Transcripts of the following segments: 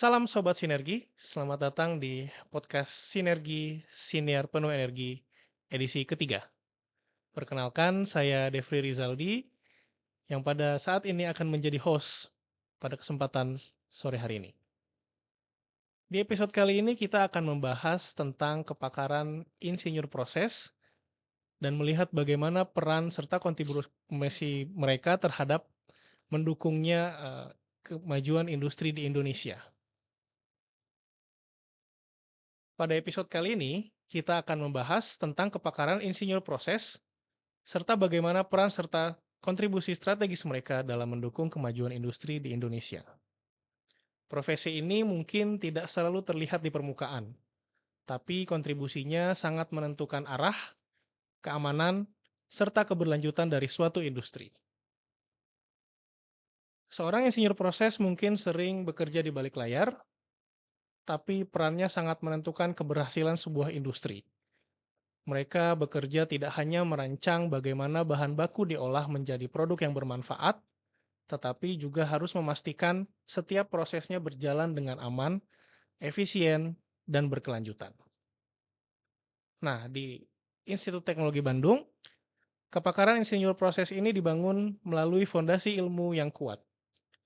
Salam Sobat Sinergi, selamat datang di podcast Sinergi Siniar Penuh Energi edisi ketiga. Perkenalkan, saya Devri Rizaldi yang pada saat ini akan menjadi host pada kesempatan sore hari ini. Di episode kali ini kita akan membahas tentang kepakaran insinyur proses dan melihat bagaimana peran serta kontribusi mereka terhadap mendukungnya kemajuan industri di Indonesia. Pada episode kali ini, kita akan membahas tentang kepakaran insinyur proses, serta bagaimana peran serta kontribusi strategis mereka dalam mendukung kemajuan industri di Indonesia. Profesi ini mungkin tidak selalu terlihat di permukaan, tapi kontribusinya sangat menentukan arah, keamanan, serta keberlanjutan dari suatu industri. Seorang insinyur proses mungkin sering bekerja di balik layar, tapi perannya sangat menentukan keberhasilan sebuah industri. Mereka bekerja tidak hanya merancang bagaimana bahan baku diolah menjadi produk yang bermanfaat, tetapi juga harus memastikan setiap prosesnya berjalan dengan aman, efisien, dan berkelanjutan. Nah, di Institut Teknologi Bandung, kepakaran insinyur proses ini dibangun melalui fondasi ilmu yang kuat,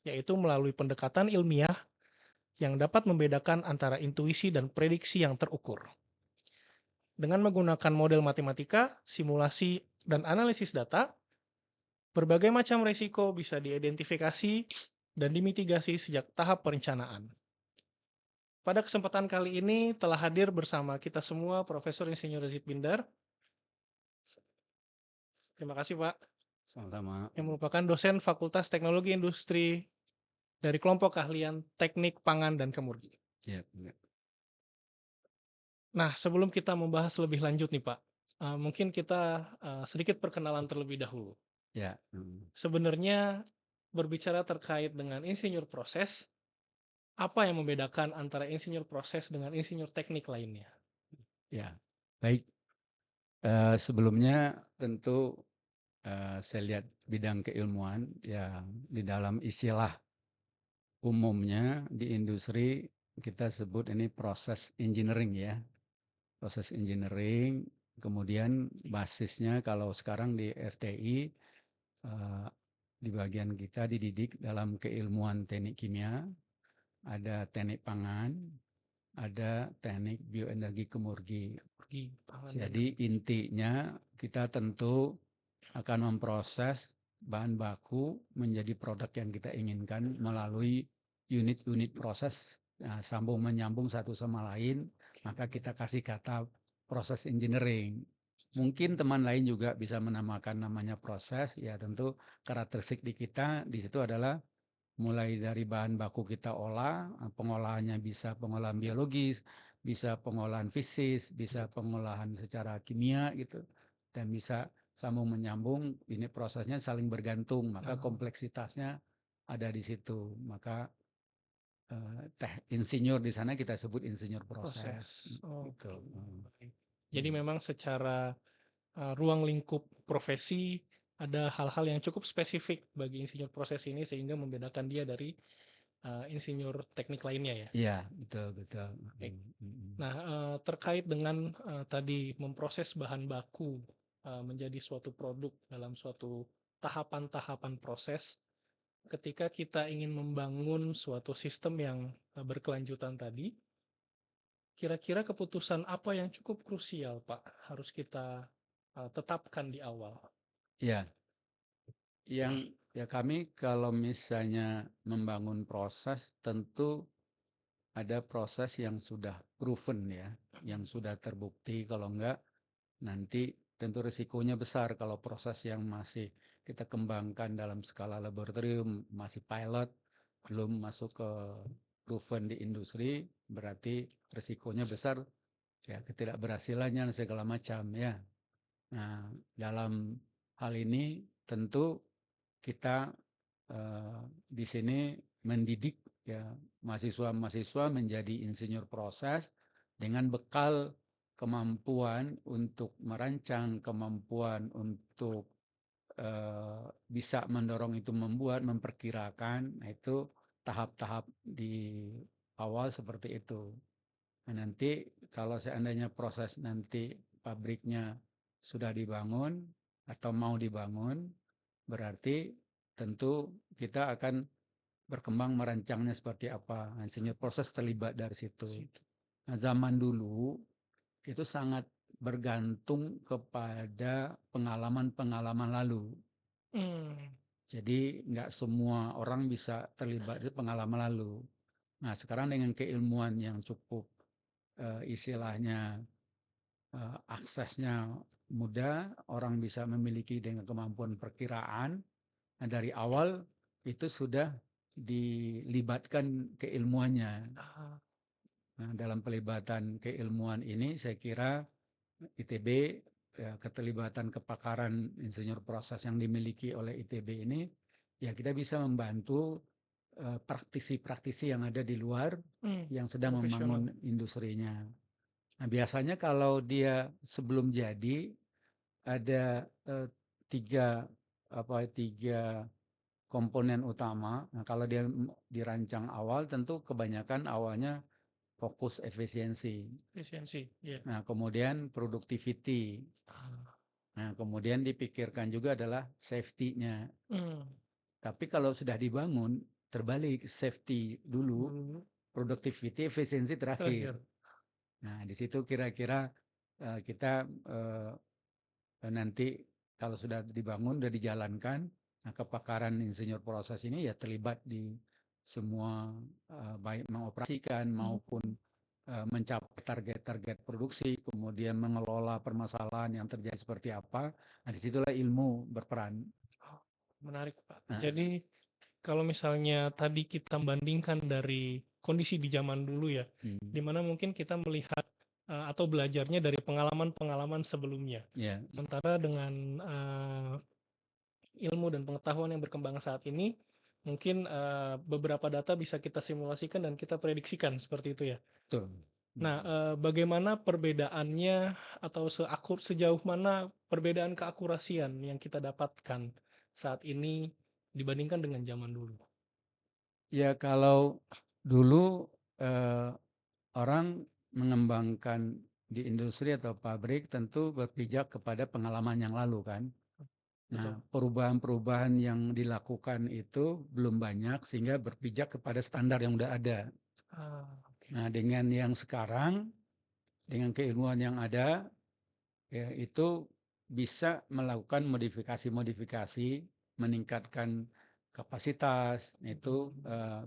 yaitu melalui pendekatan ilmiah yang dapat membedakan antara intuisi dan prediksi yang terukur. Dengan menggunakan model matematika, simulasi, dan analisis data, berbagai macam risiko bisa diidentifikasi dan dimitigasi sejak tahap perencanaan. Pada kesempatan kali ini telah hadir bersama kita semua Profesor Insinyur Yazid Bindar. Terima kasih Pak, Sama-sama. yang merupakan dosen Fakultas Teknologi Industri dari kelompok keahlian Teknik Pangan dan Kemurgi. Ya, ya. Nah, sebelum kita membahas lebih lanjut nih Pak, mungkin kita sedikit perkenalan terlebih dahulu. Ya. Sebenarnya berbicara terkait dengan insinyur proses, apa yang membedakan antara insinyur proses dengan insinyur teknik lainnya? Ya. Baik. Sebelumnya tentu saya lihat bidang keilmuan yang di dalam istilah umumnya di industri kita sebut ini proses engineering ya. Proses engineering, kemudian basisnya kalau sekarang di FTI di bagian kita dididik dalam keilmuan teknik kimia, ada teknik pangan, ada teknik bioenergi kemurgi. Jadi intinya kita tentu akan memproses bahan baku menjadi produk yang kita inginkan melalui unit-unit proses sambung menyambung satu sama lain, maka kita kasih kata proses engineering. Mungkin teman lain juga bisa menamakan namanya proses, ya tentu karakteristik di kita di situ adalah mulai dari bahan baku kita olah, pengolahannya bisa pengolahan biologis, bisa pengolahan fisik, bisa pengolahan secara kimia gitu, dan bisa sambung menyambung. Ini prosesnya saling bergantung, maka kompleksitasnya ada di situ. Maka insinyur di sana kita sebut insinyur proses. Gitu. Jadi memang secara ruang lingkup profesi ada hal-hal yang cukup spesifik bagi insinyur proses ini sehingga membedakan dia dari insinyur teknik lainnya ya. Iya, betul betul. Baik. Nah, terkait dengan tadi memproses bahan baku menjadi suatu produk dalam suatu tahapan-tahapan proses, ketika kita ingin membangun suatu sistem yang berkelanjutan tadi, kira-kira keputusan apa yang cukup krusial, Pak, harus kita tetapkan di awal? Ya, ya kami kalau misalnya membangun proses tentu ada proses yang sudah proven ya, yang sudah terbukti. Kalau enggak, nanti tentu risikonya besar kalau proses yang masih kita kembangkan dalam skala laboratorium, masih pilot, belum masuk ke proven di industri, berarti risikonya besar ya ketidakberhasilannya dan segala macam ya. Nah, dalam hal ini tentu kita di sini mendidik ya mahasiswa-mahasiswa menjadi insinyur proses dengan bekal kemampuan untuk merancang, kemampuan untuk bisa mendorong itu membuat, memperkirakan, nah itu tahap-tahap di awal seperti itu. Nah, nanti kalau seandainya proses nanti pabriknya sudah dibangun atau mau dibangun, berarti tentu kita akan berkembang merancangnya seperti apa. Nah, sehingga proses terlibat dari situ. Situ. Nah, zaman dulu itu sangat bergantung kepada pengalaman-pengalaman lalu. Hmm. Jadi nggak semua orang bisa terlibat di pengalaman lalu. Nah, sekarang dengan keilmuan yang cukup istilahnya aksesnya mudah, orang bisa memiliki dengan kemampuan perkiraan. Nah, dari awal itu sudah dilibatkan keilmuannya. Ah, Nah, dalam pelibatan keilmuan ini saya kira ITB ya, keterlibatan kepakaran insinyur proses yang dimiliki oleh ITB ini ya kita bisa membantu praktisi-praktisi yang ada di luar yang sedang profesional. membangun industrinya. Nah, biasanya kalau dia sebelum jadi ada tiga tiga komponen utama. Nah, kalau dia dirancang awal tentu kebanyakan awalnya fokus efisiensi. Efisiensi, ya. Nah, kemudian productivity. Ah. Nah, kemudian dipikirkan juga adalah safety-nya. Hmm. Tapi kalau sudah dibangun, terbalik safety dulu, Dulu productivity, efisiensi terakhir. terakhir. Nah, di situ kira-kira kita nanti kalau sudah dibangun, sudah dijalankan, nah kepakaran insinyur proses ini ya terlibat di semua baik mengoperasikan maupun mencapai target-target produksi, kemudian mengelola permasalahan yang terjadi seperti apa. Nah, disitulah ilmu berperan. Oh, menarik, Pak. Nah, Jadi kalau misalnya tadi kita bandingkan dari kondisi di zaman dulu ya, di mana mungkin kita melihat atau belajarnya dari pengalaman-pengalaman sebelumnya. ya, Sementara dengan ilmu dan pengetahuan yang berkembang saat ini, mungkin beberapa data bisa kita simulasikan dan kita prediksikan seperti itu ya. betul. Nah, bagaimana perbedaannya atau sejauh mana perbedaan keakurasian yang kita dapatkan saat ini dibandingkan dengan zaman dulu? Ya, kalau dulu eh, orang mengembangkan di industri atau pabrik tentu berpijak kepada pengalaman yang lalu kan. Betul. Nah, perubahan-perubahan yang dilakukan itu belum banyak sehingga berpijak kepada standar yang udah ada. Oke. Nah, dengan yang sekarang, dengan keilmuan yang ada, ya itu bisa melakukan modifikasi-modifikasi, meningkatkan kapasitas, itu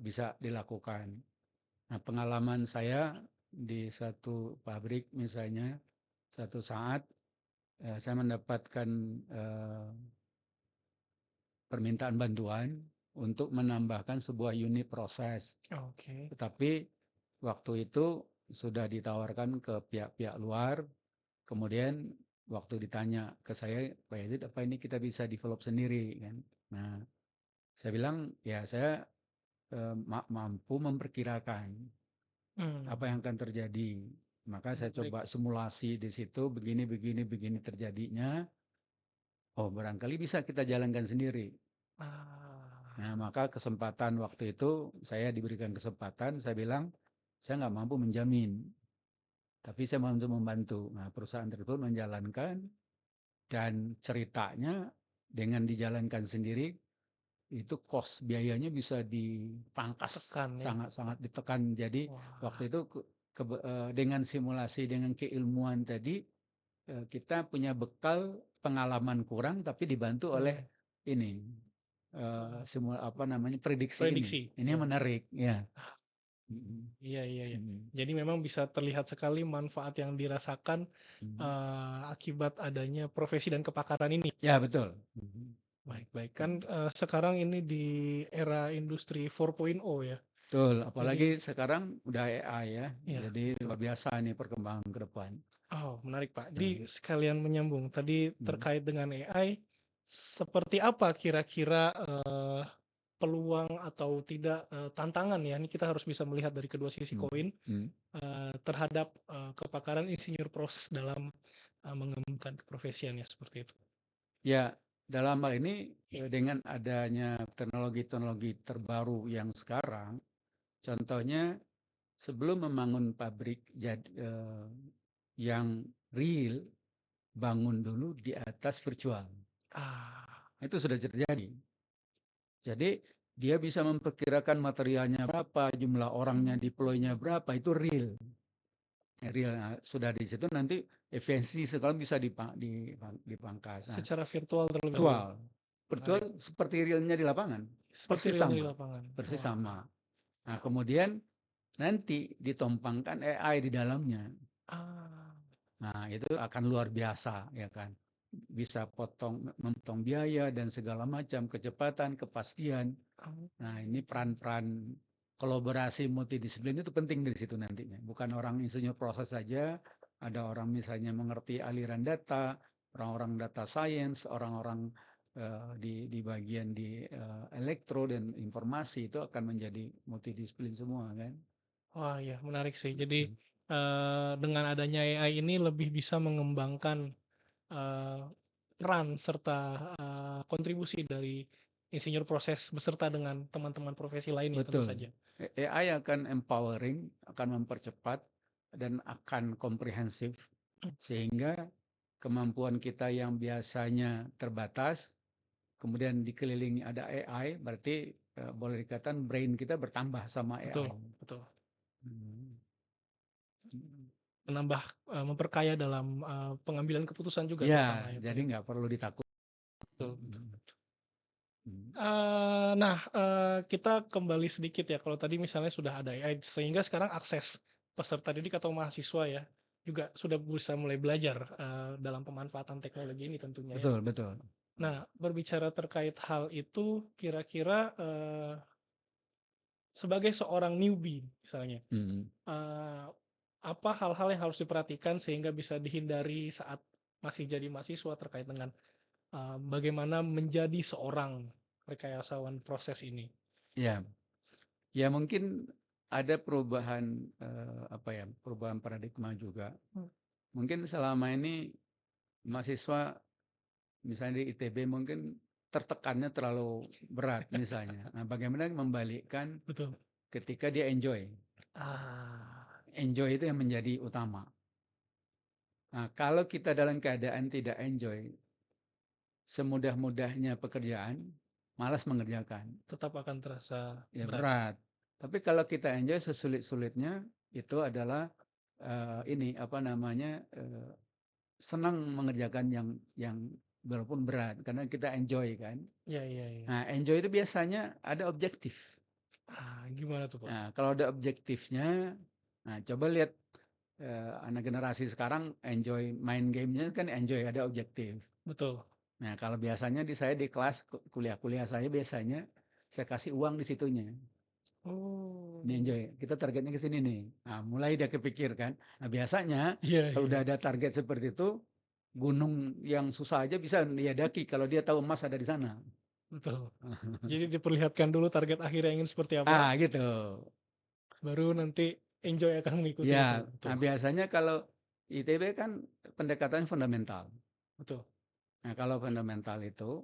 bisa dilakukan. Nah, pengalaman saya di satu pabrik misalnya, satu saat saya mendapatkan permintaan bantuan untuk menambahkan sebuah unit proses. Oke. Tetapi waktu itu sudah ditawarkan ke pihak-pihak luar, kemudian waktu ditanya ke saya, Pak Yazid, apa ini kita bisa develop sendiri kan? Nah, saya bilang ya saya mampu memperkirakan apa Hmm. yang akan terjadi. Maka saya Menarik. coba simulasi di situ begini begini begini terjadinya. Oh, barangkali bisa kita jalankan sendiri. Ah, Nah, maka kesempatan waktu itu saya diberikan kesempatan, saya bilang saya nggak mampu menjamin, tapi saya mampu membantu. Nah, perusahaan tersebut menjalankan dan ceritanya dengan dijalankan sendiri itu cost biayanya bisa dipangkas ditekan ya. sangat-sangat ditekan. Jadi Wah. waktu itu dengan simulasi dengan keilmuan tadi kita punya bekal pengalaman kurang tapi dibantu oleh Hmm. ini semua apa namanya prediksi ini. Prediksi. Ini Ya. yang menarik ya. Mm, Iya, iya, iya. mm, Jadi memang bisa terlihat sekali manfaat yang dirasakan mm. akibat adanya profesi dan kepakaran ini. Ya betul. Mm, Baik, baik. Kan mm. sekarang ini di era industri 4.0 ya. Betul. Jadi, Apalagi sekarang udah AI ya. ya, Jadi betul. luar biasa nih perkembangan ke depan. Oh, menarik, Pak. Jadi Mm, sekalian menyambung. Tadi mm, terkait dengan AI, seperti apa kira-kira peluang atau tidak tantangan ya? Ini kita harus bisa melihat dari kedua sisi mm, koin mm. terhadap kepakaran insinyur proses dalam mengembangkan keprofesiannya seperti itu. Ya, dalam hal ini dengan adanya teknologi-teknologi terbaru yang sekarang, contohnya sebelum membangun pabrik yang real, bangun dulu di atas virtual. Ah, Itu sudah terjadi. Jadi dia bisa memperkirakan materialnya berapa, jumlah orangnya, deploy-nya berapa, itu real. Real. Nah, sudah di situ nanti efisiensi sekarang bisa dipangkas. Nah, secara virtual terlebih dahulu. virtual. Virtual Menarik. seperti realnya di lapangan. Seperti Persis realnya di sama. lapangan. Persis Wah. sama. Nah, kemudian nanti ditumpangkan AI di dalamnya. Ah, Nah, itu akan luar biasa, ya kan. Bisa memotong biaya dan segala macam, kecepatan, kepastian. oh, Nah, ini peran-peran kolaborasi multidisiplin itu penting di situ nantinya. Bukan orang insinyur proses saja, ada orang misalnya mengerti aliran data, orang-orang data science, orang-orang di bagian elektro dan informasi itu akan menjadi multidisiplin semua kan. wah ya menarik sih. Jadi Hmm. dengan adanya AI ini lebih bisa mengembangkan eh, peran serta kontribusi dari insinyur proses beserta dengan teman-teman profesi lainnya tentu Betul. saja. AI akan empowering, akan mempercepat dan akan komprehensif sehingga kemampuan kita yang biasanya terbatas kemudian dikelilingi ada AI, berarti boleh dikatakan brain kita bertambah sama Betul, AI. betul. Hmm. Menambah, memperkaya dalam pengambilan keputusan juga Ya, terutama ya Pak jadi ya. nggak perlu ditakut. Betul, betul. Hmm. Nah, kita kembali sedikit ya, kalau tadi misalnya sudah ada AI, sehingga sekarang akses peserta didik atau mahasiswa ya, juga sudah bisa mulai belajar dalam pemanfaatan teknologi ini tentunya ya. Betul, betul. Nah, berbicara terkait hal itu, kira-kira sebagai seorang newbie misalnya, Hmm. eee, apa hal-hal yang harus diperhatikan sehingga bisa dihindari saat masih jadi mahasiswa terkait dengan bagaimana menjadi seorang rekayasawan proses ini? Ya, ya mungkin ada perubahan apa ya, perubahan paradigma juga. Hmm. Mungkin selama ini mahasiswa misalnya di ITB mungkin tertekannya terlalu berat misalnya. Nah, bagaimana membalikkan Betul. ketika dia enjoy. Ah, Enjoy itu yang menjadi utama. Nah, kalau kita dalam keadaan tidak enjoy, semudah-mudahnya pekerjaan, malas mengerjakan. tetap akan terasa Ya berat. berat. Tapi kalau kita enjoy sesulit-sulitnya, itu adalah ini apa namanya senang mengerjakan yang walaupun berat karena kita enjoy kan. Iya, iya, iya. Nah, enjoy itu biasanya ada objektif. Gimana tuh, Pak? Nah, kalau ada objektifnya, nah coba lihat anak generasi sekarang enjoy main gamenya kan enjoy ada objektif. Betul. Nah, kalau biasanya saya di kelas kuliah-kuliah saya biasanya saya kasih uang di situnya. Ini Oh. enjoy, kita targetnya ke sini nih. Nah, mulai dia kepikir kan. Nah, biasanya Iya, kalau iya. udah ada target seperti itu, gunung yang susah aja bisa dia daki kalau dia tahu emas ada di sana. Betul. Jadi diperlihatkan dulu target akhirnya ingin seperti apa, Ah, gitu. baru nanti enjoy akan mengikuti itu. Ya, Betul. nah biasanya kalau ITB kan pendekatan fundamental. Betul. Nah, kalau fundamental itu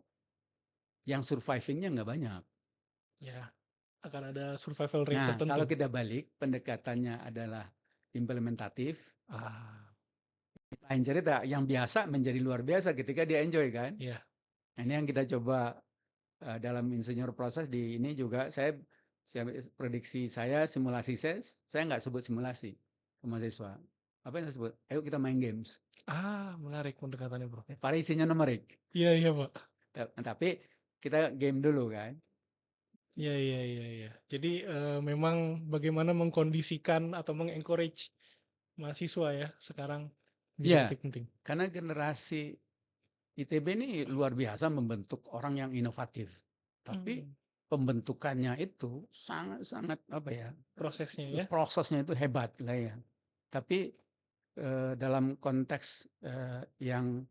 yang survivingnya nggak banyak. Ya, akan ada survival rate Nah, kalau tertentu. kita balik, pendekatannya adalah implementatif. Ah, Lain cerita, yang biasa menjadi luar biasa ketika dia enjoy kan. iya. Nah, ini yang kita coba dalam insinyur proses di ini juga saya prediksi saya, simulasi saya nggak sebut simulasi ke mahasiswa. Apa yang saya sebut? Ayo kita main games. Menarik pendekatannya, Bro. Variasinya numerik. Iya, iya, Pak. Tapi kita game dulu kan. Iya, iya, iya, iya. Jadi memang bagaimana mengkondisikan atau mengencourage mahasiswa ya sekarang menjadi Ya, penting-penting. karena generasi ITB ini luar biasa membentuk orang yang inovatif. Tapi Hmm, pembentukannya itu sangat-sangat apa ya? prosesnya ya. Prosesnya itu hebat lah ya. Tapi dalam konteks yang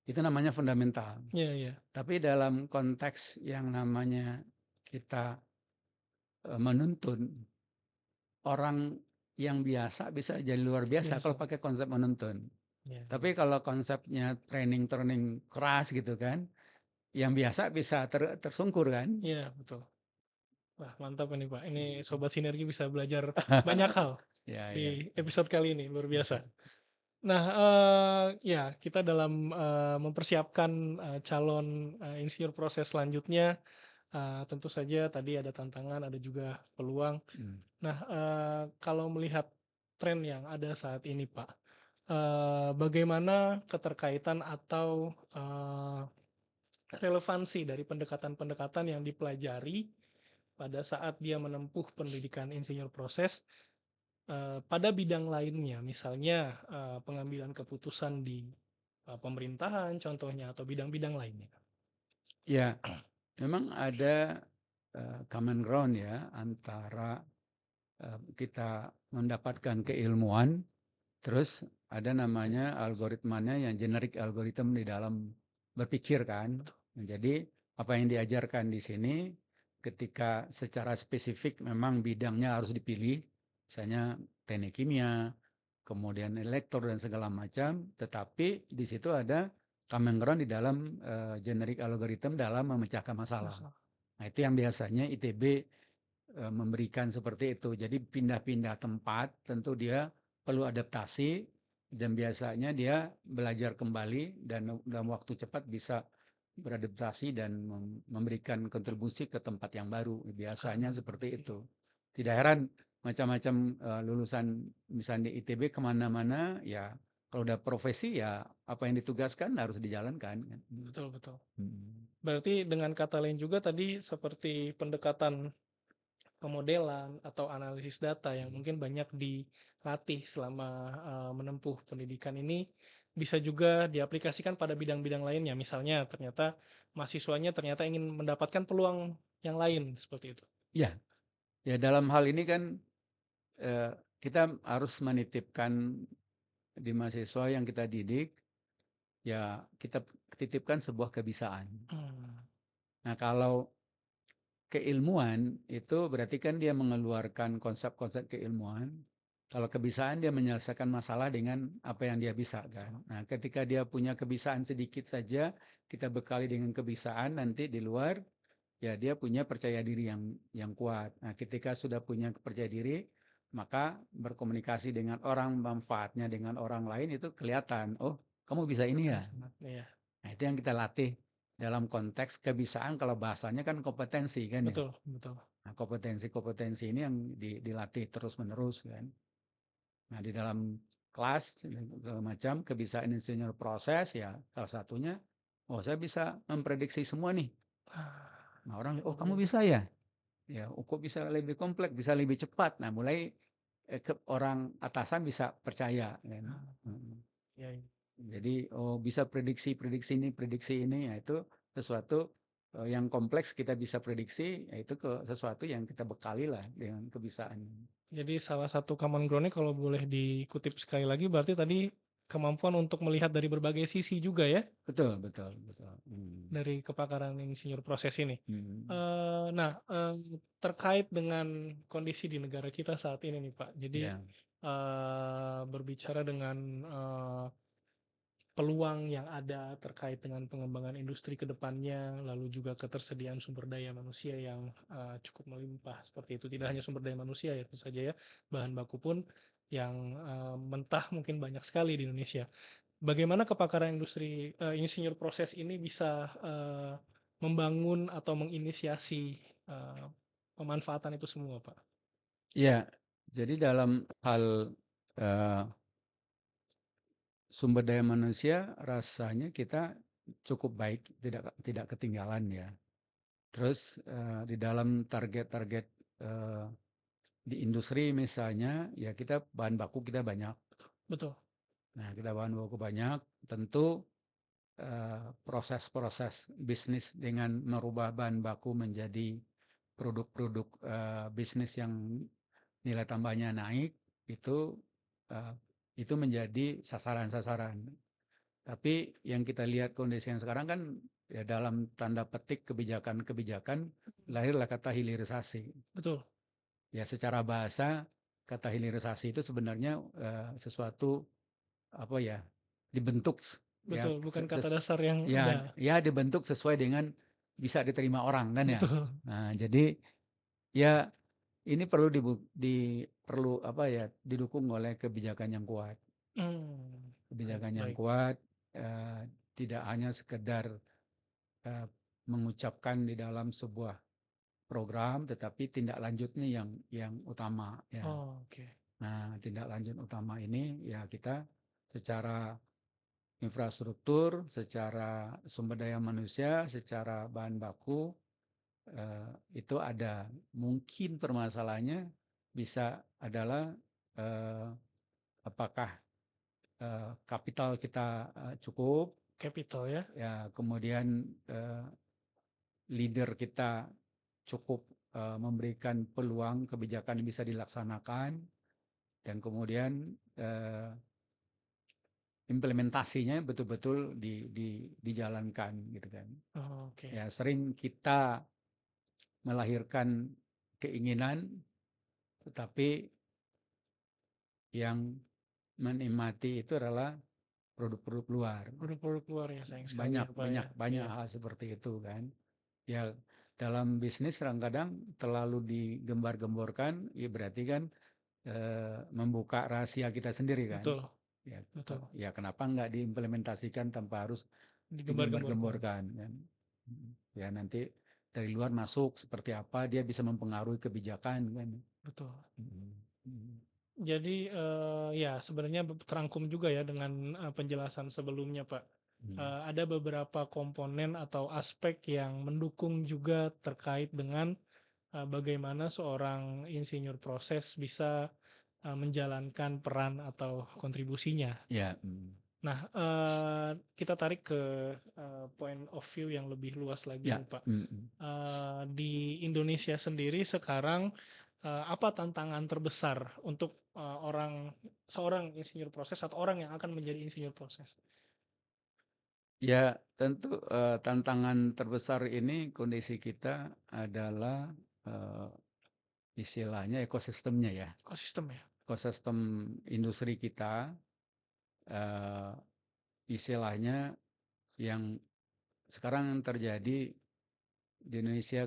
itu namanya fundamental. Iya, iya. Tapi dalam konteks yang namanya kita menuntun orang yang biasa bisa jadi luar biasa kalau Biasa. pakai konsep menuntun. Iya, iya. Tapi kalau konsepnya training keras gitu kan, yang biasa bisa tersungkur kan. Iya, betul. Wah, mantap ini Pak. Ini Sobat Sinergi bisa belajar banyak hal. Ya, ya. di episode kali ini, luar biasa. Mhm. Nah, ya kita dalam, mempersiapkan, calon, insinyur proses selanjutnya, tentu saja tadi ada tantangan, ada juga peluang. Mmm. Nah, kalau melihat tren yang ada saat ini, Pak, bagaimana keterkaitan atau, relevansi dari pendekatan-pendekatan yang dipelajari pada saat dia menempuh pendidikan insinyur proses, pada bidang lainnya, misalnya, pengambilan keputusan di, pemerintahan contohnya atau bidang-bidang lainnya? Ya, memang ada, common ground ya antara, kita mendapatkan keilmuan, terus ada namanya algoritmanya yang generik algorithm di dalam berpikir kan. Nah, jadi apa yang diajarkan di sini ketika secara spesifik memang bidangnya harus dipilih, misalnya teknik kimia, kemudian elektro dan segala macam, tetapi di situ ada common ground di dalam, generic algorithm dalam memecahkan masalah. Masalah. Nah, itu yang biasanya ITB, memberikan seperti itu. Jadi pindah-pindah tempat, tentu dia perlu adaptasi dan biasanya dia belajar kembali dan dalam waktu cepat bisa beradaptasi dan memberikan kontribusi ke tempat yang baru, biasanya seperti itu. Tidak heran macam-macam, lulusan misalnya di ITB kemana-mana, ya kalau udah profesi ya apa yang ditugaskan harus dijalankan kan. Betul betul. Mhm. Berarti dengan kata lain juga tadi seperti pendekatan pemodelan atau analisis data yang mungkin banyak dilatih selama, menempuh pendidikan ini, bisa juga diaplikasikan pada bidang-bidang lainnya. Misalnya ternyata mahasiswanya ternyata ingin mendapatkan peluang yang lain, seperti itu. Ya, ya dalam hal ini kan, kita harus menitipkan di mahasiswa yang kita didik, ya kita titipkan sebuah kebisaan. Mmm, Nah, kalau keilmuan itu berarti kan dia mengeluarkan konsep-konsep keilmuan. Kalau kebisaan dia menyelesaikan masalah dengan apa yang dia bisa kan. Nah, ketika dia punya kebisaan sedikit saja, kita bekali dengan kebisaan nanti di luar, ya dia punya percaya diri yang kuat. Nah, ketika sudah punya percaya diri, maka berkomunikasi dengan orang, manfaatnya dengan orang lain itu kelihatan. Oh, kamu bisa ini ya. terasa banget, iya, Nah, itu yang kita latih dalam konteks kebisaan, kalau bahasanya kan kompetensi kan ya. betul betul. Nah, kompetensi-kompetensi ini yang dilatih terus-menerus kan. Nah, di dalam kelas segala macam kebisaan insinyur proses ya salah satunya, oh saya bisa memprediksi semua nih. Ah, Nah, orang, oh luar kamu biasa. bisa ya? Ya, oh kok bisa lebih kompleks, bisa lebih cepat. Nah, mulai orang atasan bisa percaya kan. Ah, Mm. iya iya. Jadi, oh bisa prediksi ini, ya itu sesuatu, yang kompleks kita bisa prediksi, ya itu ke sesuatu yang kita bekali lah dengan kebisaan. Jadi salah satu common ground-nya kalau boleh dikutip sekali lagi berarti tadi kemampuan untuk melihat dari berbagai sisi juga ya, Betul, betul, betul. dari kepakaran insinyur proses ini. Hmm. Nah, terkait dengan kondisi di negara kita saat ini nih Pak, jadi, Ya, berbicara dengan, peluang yang ada terkait dengan pengembangan industri ke depannya, lalu juga ketersediaan sumber daya manusia yang, cukup melimpah seperti itu. Tidak hanya sumber daya manusia ya tentu saja ya, bahan baku pun yang, mentah mungkin banyak sekali di Indonesia. Bagaimana kepakaran industri, insinyur proses ini bisa, membangun atau menginisiasi, pemanfaatan itu semua, Pak? ya. Jadi dalam hal, eee, sumber daya manusia rasanya kita cukup baik, tidak ketinggalan ya. Terus, di dalam target-target, eee, di industri misalnya, ya kita bahan baku kita banyak. Betul, Nah, kita bahan baku banyak, tentu, proses-proses bisnis dengan merubah bahan baku menjadi produk-produk, bisnis yang nilai tambahnya naik, itu, eee, itu menjadi sasaran-sasaran. Tapi yang kita lihat kondisi yang sekarang kan, ya dalam tanda petik kebijakan-kebijakan, lahirlah kata hilirisasi. betul Ya secara bahasa, kata hilirisasi itu sebenarnya, sesuatu apa ya, dibentuk ya betul, bukan kata dasar yang ya ada. ya dibentuk sesuai dengan bisa diterima orang kan ya. Betul, Nah, jadi ya Ini perlu apa ya, didukung oleh kebijakan yang kuat. Baik Kebijakan yang baik. kuat, tidak hanya sekedar, eee, mengucapkan di dalam sebuah program, tetapi tindak lanjutnya yang utama ya. Oke. Nah, tindak lanjut utama ini ya kita secara infrastruktur, secara sumber daya manusia, secara bahan baku, itu ada. Mungkin permasalahannya bisa adalah, eee, apakah, kapital kita, cukup, Capital ya? ya kemudian, leader kita cukup, memberikan peluang kebijakan yang bisa dilaksanakan, dan kemudian, implementasinya betul-betul dijalankan gitu kan. Oke. Ya sering kita melahirkan keinginan, tetapi yang menikmati itu adalah produk-produk luar. Produk-produk luar ya, sayang sekali Banyak ya, Pak, banyak ya? banyak Iya, hal seperti itu kan. Ya dalam bisnis kadang-kadang terlalu digembar-gemborkan, ya berarti kan, membuka rahasia kita sendiri kan. betul Ya, betul. ya kenapa nggak diimplementasikan tanpa harus Digembar-gemborkan. digembar-gemborkan kan. Ya nanti dari luar masuk seperti apa dia bisa mempengaruhi kebijakan kan. Betul. Mm, mm, Jadi, ya sebenarnya terangkum juga ya dengan, penjelasan sebelumnya, Pak. mm. Ada beberapa komponen atau aspek yang mendukung juga terkait dengan, bagaimana seorang insinyur proses bisa, menjalankan peran atau kontribusinya. Ya, Nah, kita tarik ke, point of view yang lebih luas lagi ya, nih, Pak. Di Indonesia sendiri sekarang, apa tantangan terbesar untuk, seorang insinyur proses atau orang yang akan menjadi insinyur proses? Ya tentu, tantangan terbesar ini kondisi kita adalah, eee, istilahnya ekosistemnya ya. Ekosistem ya? Ekosistem industri kita, eee, istilahnya yang sekarang terjadi di Indonesia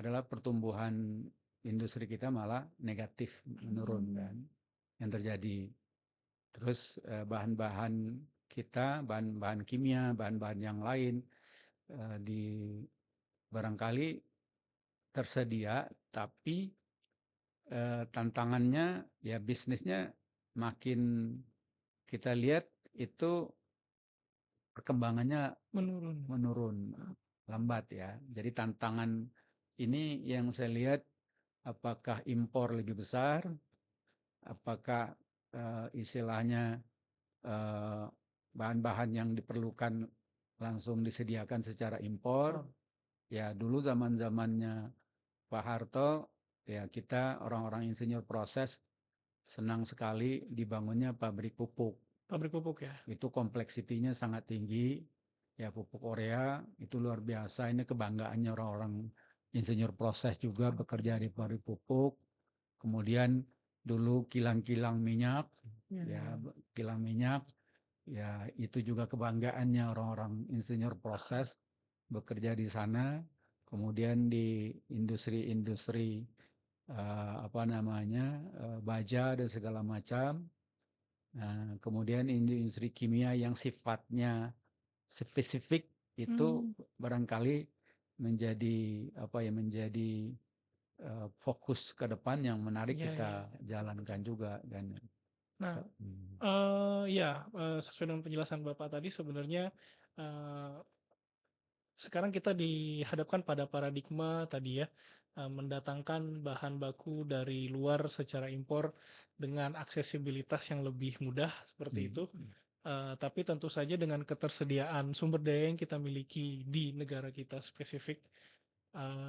adalah pertumbuhan industri kita malah negatif, menurun kan, yang terjadi. Terus, bahan-bahan kita, bahan-bahan kimia, bahan-bahan yang lain, di barangkali tersedia, tapi, tantangannya ya bisnisnya makin kita lihat itu perkembangannya Menurun. menurun, lambat ya. Jadi tantangan ini yang saya lihat apakah impor lebih besar, apakah, istilahnya, eee, bahan-bahan yang diperlukan langsung disediakan secara impor. Oh, Ya dulu zaman-zamannya Pak Harto, ya kita orang-orang insinyur proses senang sekali dibangunnya pabrik pupuk. pabrik pupuk ya? Itu kompleksitinya sangat tinggi. Ya pupuk Korea itu luar biasa. Ini kebanggaannya orang-orang insinyur proses juga bekerja di pabrik pupuk. Kemudian dulu kilang-kilang minyak, Iya iya. ya kilang minyak, ya itu juga kebanggaannya orang-orang insinyur proses bekerja di sana. Kemudian di industri-industri, apa namanya, baja dan segala macam. Nah, kemudian industri kimia yang sifatnya spesifik itu Mmm, barangkali menjadi apa ya, menjadi, fokus ke depan yang menarik iya iya kita iya, betul betul. jalankan juga kan. Nah, Hmm. ya, sesuai dengan penjelasan Bapak tadi sebenarnya, eee sekarang kita dihadapkan pada paradigma tadi ya, mendatangkan bahan baku dari luar secara impor dengan aksesibilitas yang lebih mudah seperti Hmm. itu, tapi tentu saja dengan ketersediaan sumber daya yang kita miliki di negara kita spesifik,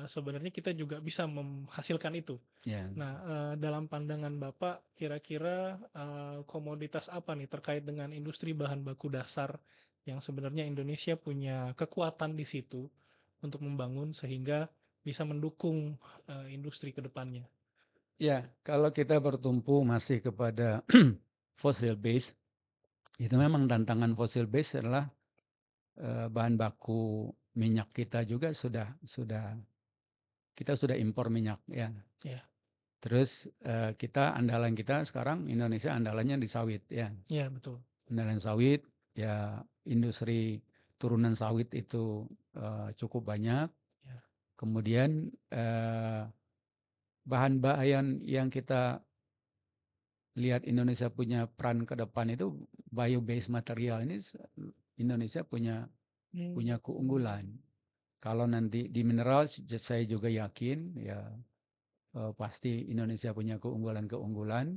sebenarnya kita juga bisa menghasilkan itu. Ya. Nah, dalam pandangan Bapak kira-kira, komoditas apa nih terkait dengan industri bahan baku dasar yang sebenarnya Indonesia punya kekuatan di situ untuk membangun sehingga bisa mendukung, industri ke depannya? Ya, kalau kita bertumpu masih kepada fossil base, itu memang tantangan fossil base adalah, bahan baku minyak kita juga sudah kita sudah impor minyak ya. Ya, Terus, andalan kita sekarang Indonesia andalannya di sawit ya, Iya, betul. andalan sawit, ya industri turunan sawit itu, cukup banyak. Ya. Kemudian, bahan yang kita lihat Indonesia punya peran ke depan itu bio-based material ini Indonesia punya Hmm. punya keunggulan. Kalau nanti di mineral saya juga yakin ya, pasti Indonesia punya keunggulan-keunggulan.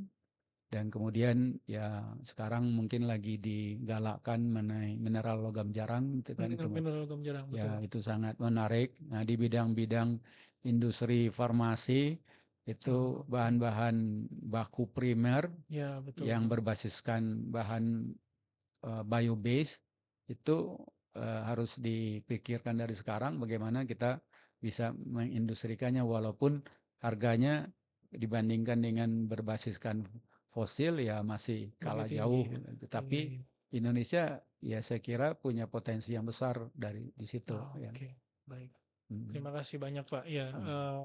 Dan kemudian ya sekarang mungkin lagi digalakkan mengenai mineral logam jarang itu kan, itu Mineral logam jarang, betul. ya itu sangat menarik. Nah, di bidang-bidang industri farmasi itu Oh, bahan-bahan baku primer ya, betul, yang betul. berbasiskan bahan, bio-based itu, harus dipikirkan dari sekarang bagaimana kita bisa mengindustrikannya walaupun harganya dibandingkan dengan berbasiskan fosil ya masih Masih kalah tinggi, jauh. ya. Tinggi. Tetapi Indonesia ya saya kira punya potensi yang besar dari di situ Oh, ya. oke, baik. Mhm, Terima kasih banyak, Pak. Ya, mhm,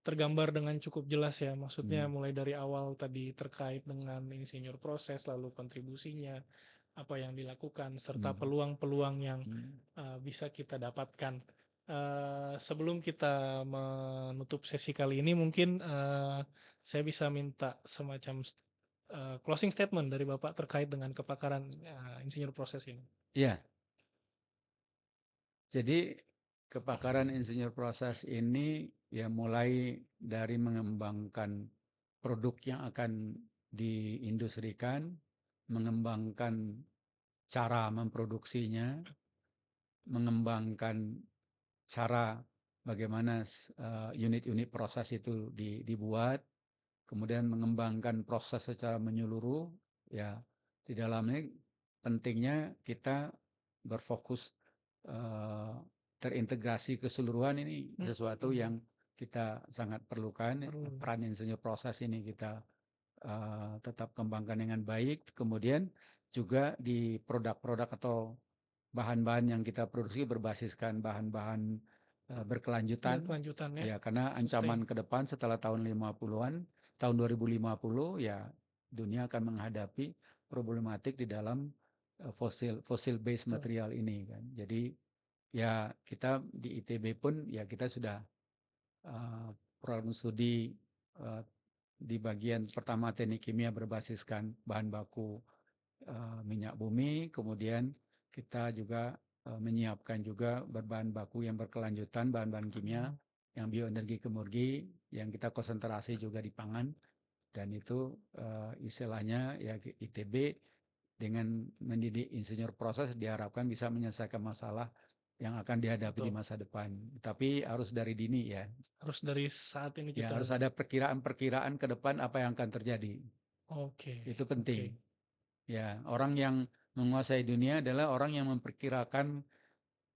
tergambar dengan cukup jelas ya. Maksudnya mhm, mulai dari awal tadi terkait dengan insinyur proses, lalu kontribusinya, apa yang dilakukan, serta mhm, peluang-peluang yang mhm. bisa kita dapatkan. Sebelum kita menutup sesi kali ini, mungkin saya bisa minta semacam closing statement dari Bapak terkait dengan kepakaran insinyur proses ini. Iya, jadi kepakaran insinyur proses ini ya mulai dari mengembangkan produk yang akan diindustrikan, mengembangkan cara memproduksinya, mengembangkan cara bagaimana unit-unit proses itu dibuat, kemudian mengembangkan proses secara menyeluruh, ya di dalamnya pentingnya kita berfokus, eh, terintegrasi keseluruhan ini Hmm, sesuatu hmm, yang kita sangat perlukan. perlu. Peran insinyur proses ini kita, tetap kembangkan dengan baik. Kemudian juga di produk-produk atau bahan-bahan yang kita produksi berbasiskan bahan-bahan, berkelanjutan. Berkelanjutan ya, Ya, karena sustain. ancaman ke depan setelah tahun 50-an, tahun 2050 ya dunia akan menghadapi problematik di dalam, fosil based Betul. material ini kan. Jadi ya kita di ITB pun ya kita sudah, eh, program studi, eh, di bagian pertama teknik kimia berbasiskan bahan baku, minyak bumi, kemudian kita juga, menyiapkan juga berbahan baku yang berkelanjutan, bahan-bahan kimia Hmm, yang bioenergi kemurni yang kita konsentrasi juga di pangan dan itu, istilahnya ya ITB dengan mendidik insinyur proses diharapkan bisa menyelesaikan masalah yang akan dihadapi di betul. masa depan. Tapi harus dari dini ya. Harus dari saat ini Ya kita. harus ada perkiraan-perkiraan ke depan apa yang akan terjadi. Oke, Itu oke. penting. Ya, orang yang menguasai dunia adalah orang yang memperkirakan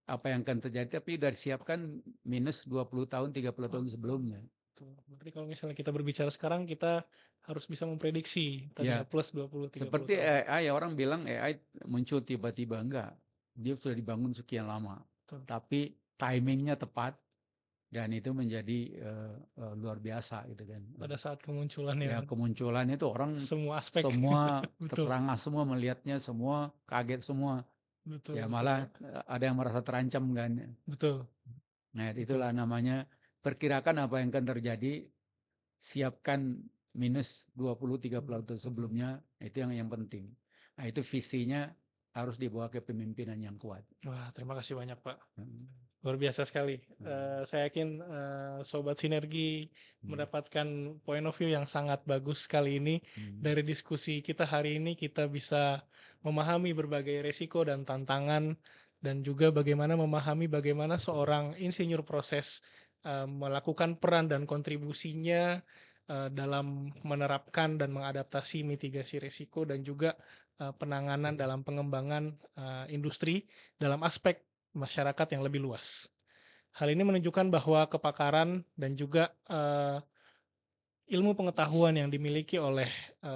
apa yang akan terjadi, tapi sudah disiapkan minus 20 tahun, 30 Oh, tahun sebelumnya. betul. Berarti kalau misalnya kita berbicara sekarang, kita harus bisa memprediksi tadinya Ya, plus 20-30 seperti tahun. AI, orang bilang AI muncul tiba-tiba, enggak. Dia sudah dibangun sekian lama. Betul. Tapi timingnya tepat dan itu menjadi, luar biasa gitu kan. Pada saat kemunculannya Ya, kan. kemunculan itu orang Semua aspek. semua Betul. terperangah semua melihatnya, semua kaget semua. Betul, Ya betul, malah, Pak. ada yang merasa terancam kan. Betul, Nah, betul. itulah namanya perkirakan apa yang akan terjadi, siapkan minus 20-30 tahun Betul. sebelumnya, itu yang penting. Nah, itu visinya harus dibawa ke pemimpinan yang kuat. Wah, terima kasih banyak, Pak. Hmm, Luar biasa sekali. hmm, Saya yakin Sobat Sinergi hmm, mendapatkan point of view yang sangat bagus kali ini. hmm, Dari diskusi kita hari ini, kita bisa memahami berbagai resiko dan tantangan, dan juga bagaimana memahami bagaimana seorang insinyur proses melakukan peran dan kontribusinya dalam menerapkan dan mengadaptasi mitigasi resiko, dan juga penanganan dalam pengembangan industri dalam aspek masyarakat yang lebih luas. Hal ini menunjukkan bahwa kepakaran dan juga ilmu pengetahuan yang dimiliki oleh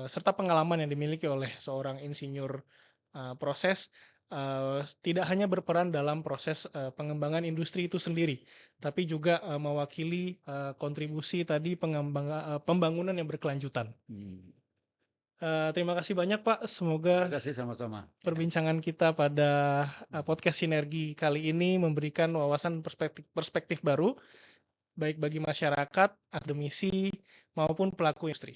serta pengalaman yang dimiliki oleh seorang insinyur proses tidak hanya berperan dalam proses, pengembangan industri itu sendiri, tapi juga, mewakili, kontribusi tadi pembangunan yang berkelanjutan. Hmm. Terima kasih banyak Pak, Terima semoga kasih sama-sama. Ya. perbincangan kita pada, podcast Sinergi kali ini memberikan wawasan perspektif baru, baik bagi masyarakat, akademisi, maupun pelaku industri.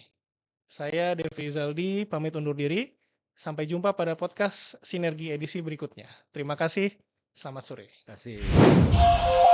Saya Devi Rizaldi, pamit undur diri. Sampai jumpa pada podcast Sinergi edisi berikutnya. Terima kasih, selamat sore. Terima kasih.